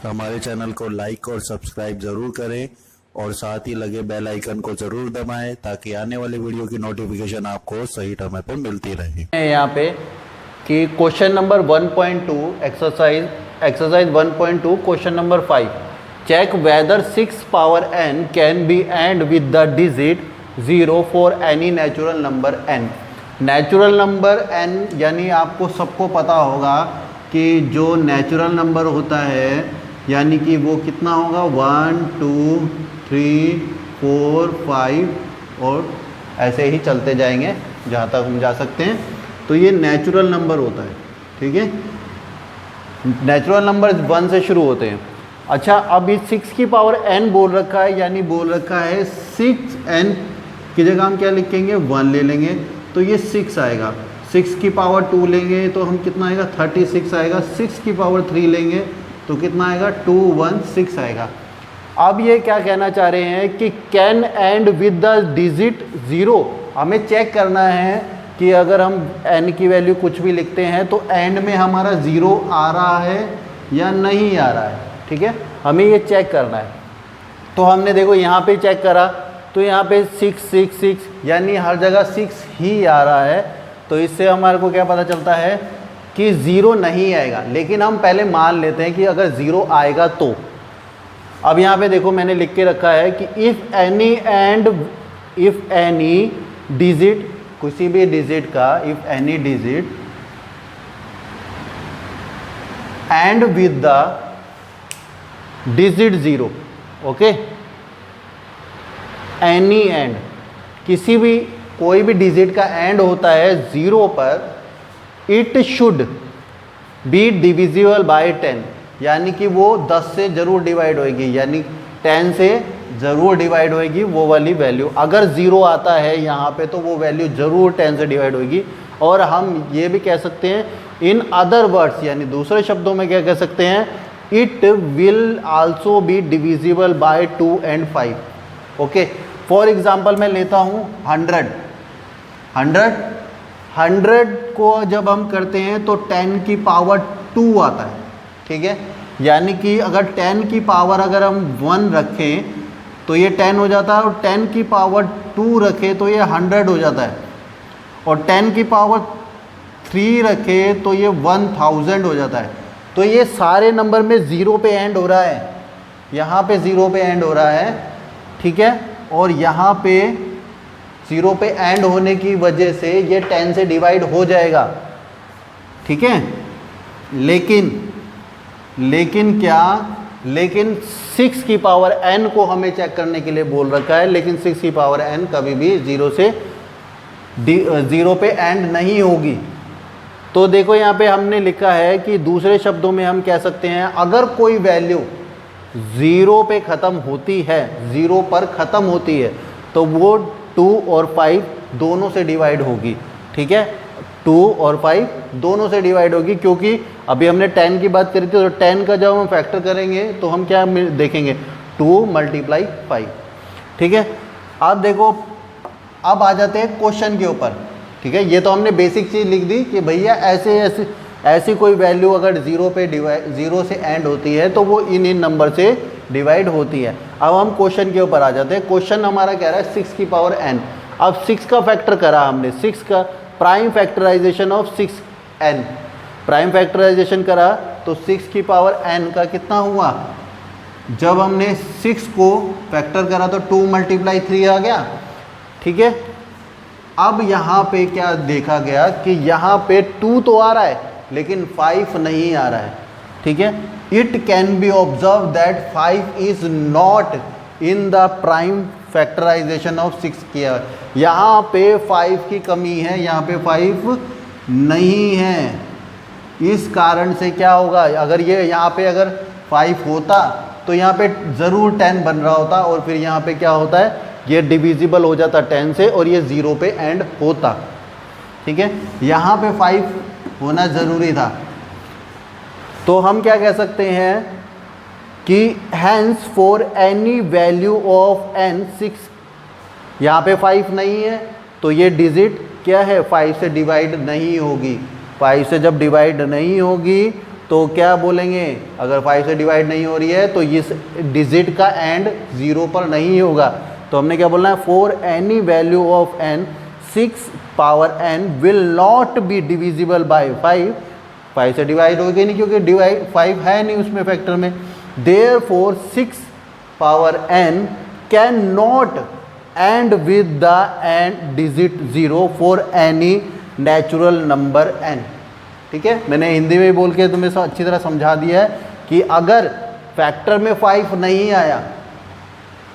हमारे चैनल को लाइक और सब्सक्राइब ज़रूर करें और साथ ही लगे बेल आइकन को ज़रूर दबाएं ताकि आने वाले वीडियो की नोटिफिकेशन आपको सही समय पर मिलती रहे। यहाँ पे कि question number 1.2 exercise 1.2 question number 5 check whether 6 power n can be end with the digit 0 for any natural number n। Natural number n यानी आपको सबको पता होगा कि जो नेचुरल नंबर होता है यानी कि वो कितना होगा 1 2 3 4 5 और ऐसे ही चलते जाएंगे जहाँ तक हम जा सकते हैं। तो ये नेचुरल नंबर होता है, ठीक है। नेचुरल नंबर 1 से शुरू होते हैं। अच्छा, अब इस 6 की पावर n बोल रखा है, यानी बोल रखा है 6n की जगह हम क्या लिखेंगे 1 ले लेंगे तो ये 6 आएगा। 6 की पावर 2 लेंगे तो हम कितना आएगा 36 आएगा। 6 की पावर 3 लेंगे तो कितना आएगा 216 आएगा। अब ये क्या कहना चाह रहे हैं कि can and with the digit 0। हमें चेक करना है कि अगर हम n की वैल्यू कुछ भी लिखते हैं तो एंड में हमारा 0 आ रहा है या नहीं आ रहा है, ठीक है। हमें ये चेक करना है। तो हमने देखो यहाँ पे चेक करा तो यहाँ पे 6 6 6 यानी हर जगह 6 ही आ रहा है। तो इससे हमारे को क्या पता चलता है कि 0 नहीं आएगा। लेकिन हम पहले मान लेते हैं कि अगर 0 आएगा तो अब यहाँ पे देखो मैंने लिख के रखा है कि इफ़ एनी डिजिट, किसी भी डिजिट का if any digit and with the digit 0, okay. Any and, किसी भी कोई भी डिजिट का एंड होता है 0 पर, it should be divisible by 10, यानी कि वो 10 से ज़रूर डिवाइड होएगी, यानी 10 से ज़रूर डिवाइड होएगी वो वाली वैल्यू। अगर 0 आता है यहाँ पे तो वो वैल्यू ज़रूर 10 से डिवाइड होएगी। और हम ये भी कह सकते हैं इन अदर वर्ड्स, यानी दूसरे शब्दों में क्या कह सकते हैं, it will also be divisible by 2 and 5, okay. For example मैं लेता हूँ 100 को जब हम करते हैं तो 10 की पावर 2 आता है, ठीक है। यानी कि अगर 10 की पावर अगर हम 1 रखें तो ये 10 हो जाता है, और 10 की पावर 2 रखें तो ये 100 हो जाता है, और 10 की पावर 3 रखें तो ये 1000 हो जाता है। तो ये सारे नंबर में 0 पे एंड हो रहा है, यहाँ पे 0 पे एंड हो रहा है, ठीक है। और यहाँ पे 0 पे एंड होने की वजह से ये 10 से डिवाइड हो जाएगा, ठीक है। लेकिन क्या, लेकिन 6 की पावर n को हमें चेक करने के लिए बोल रखा है। लेकिन 6 की पावर n कभी भी 0 पे एंड नहीं होगी। तो देखो यहाँ पे हमने लिखा है कि दूसरे शब्दों में हम कह सकते हैं अगर कोई वैल्यू 0 पे ख़त्म होती है, 0 पर ख़त्म होती है तो वो 2 और 5 दोनों से डिवाइड होगी, ठीक है। 2 और 5 दोनों से डिवाइड होगी, क्योंकि अभी हमने 10 की बात करी थी तो 10 का जब हम फैक्टर करेंगे तो हम क्या देखेंगे 2 × 5, ठीक है। अब देखो, अब आ जाते हैं क्वेश्चन के ऊपर, ठीक है। ये तो हमने बेसिक चीज़ लिख दी कि भैया ऐसी कोई वैल्यू अगर 0 से एंड होती है तो वो इन नंबर से डिवाइड होती है। अब हम क्वेश्चन के ऊपर आ जाते हैं। क्वेश्चन हमारा कह रहा है 6 की पावर n। अब 6 का फैक्टर करा हमने, 6 का prime factorization of 6n, prime factorization करा तो 6 की पावर n का कितना हुआ, जब हमने 6 को फैक्टर करा तो 2 × 3 आ गया, ठीक है। अब यहाँ पे क्या देखा गया कि यहाँ पे 2 तो आ रहा है लेकिन 5 नहीं आ रहा है, ठीक है। It can be observe that 5 is not in the prime factorization of 6 किया। यहाँ पे 5 की कमी है, यहाँ पे 5 नहीं है। इस कारण से क्या होगा, अगर ये यहाँ पे अगर 5 होता तो यहाँ पे ज़रूर 10 बन रहा होता, और फिर यहाँ पे क्या होता है ये डिविजिबल हो जाता 10 से और ये 0 पे एंड होता, ठीक है। यहाँ पे 5 होना ज़रूरी था। तो हम क्या कह सकते हैं कि hence for any value of n 6, यहाँ पे 5 नहीं है तो ये डिजिट क्या है 5 से डिवाइड नहीं होगी। 5 से जब डिवाइड नहीं होगी तो क्या बोलेंगे, अगर 5 से डिवाइड नहीं हो रही है तो इस डिजिट का एंड 0 पर नहीं होगा। तो हमने क्या बोलना है, for any value of n 6 power n will not be divisible by 5। 5 से डिवाइड होगी नहीं क्योंकि डिवाइड 5 है नहीं उसमें फैक्टर में। Therefore 6 power n can not and with the end digit 0 for any natural number n। ठीक है, मैंने हिंदी में बोल के तुम्हें अच्छी तरह समझा दिया है कि अगर फैक्टर में 5 नहीं आया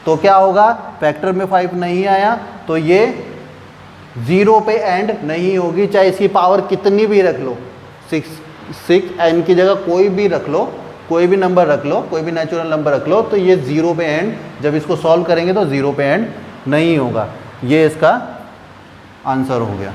तो क्या होगा, फैक्टर में 5 नहीं आया तो ये 0 पे एंड नहीं होगी, चाहे इसकी पावर कितनी भी रख लो, 6 n की जगह कोई भी रख लो, कोई भी नंबर रख लो, कोई भी नेचुरल नंबर रख लो, तो ये 0 पे एंड, जब इसको सॉल्व करेंगे तो 0 पे एंड नहीं होगा। ये इसका आंसर हो गया।